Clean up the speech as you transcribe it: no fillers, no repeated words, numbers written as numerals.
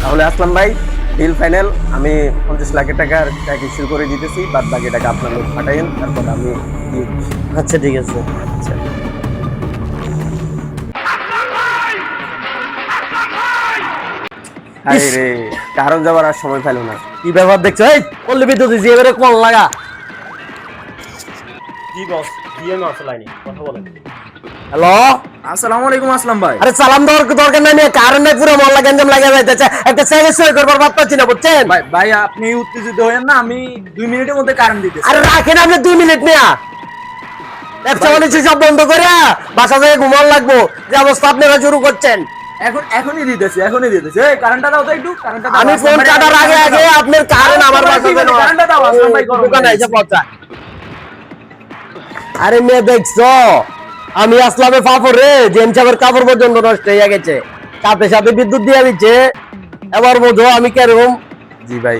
তাহলে আসলাম ভাই, deal final. আমি 50 লাখ টাকার চেক ইস্যু করে দিতেছি, বাদ বাকি টাকা আপনার লোক পাঠাইন, তারপর আমি দিয়ে দিচ্ছি। আচ্ছা ঠিক আছে। আচ্ছা। আরে রে, কারণ যাবার আর সময় পেল না। কি ব্যাপার দেখছো? এই পল্লী বিদ্যুৎ দিছি, এবারে কোন লাগা। জি বস, জিএম আছে লাইনে, কথা বলেন। হ্যালো, আসসালামু আলাইকুম আসলাম ভাই। আরে সালাম দেওয়ার দরকার নাই, কারণ নাই, পুরো মহল্লা গঞ্জাম লাগা যাইতেছে। একটা সেকেন্ড সই করবার ভাব পাচ্ছি না, বুঝছেন? ভাই ভাই আপনি উত্তেজিত হয়েন না, আমি 2 মিনিটের মধ্যে কারেন্ট দিতেছি। আরে রাখেন আপনি 2 মিনিট নিয়া, ব্যবসা বাণিজ্য সব বন্ধ করে বাসা থেকে ঘুমার লাগবো, যে অবস্থা আপনারা শুরু করছেন। এখনই দিতেছি এই কারেন্টটা দাও তো একটু, কারেন্টটা দাও। আমি ফোন কাটার আগে আগে আপনার কারণ আমার বাসা কারেন্টটা দাও, আসলাম ভাই গরম দোকানে এসে পৌঁছা। আরে মেয়ে দেখছো, আমি আসলামে ফাফর রে, জেন সাহেবের কাপড় পর্যন্ত নষ্ট হয়ে গেছে, সাথে সাথে বিদ্যুৎ দিয়ে দিচ্ছে। এবার বোঝো আমি কেরকম। জি ভাই,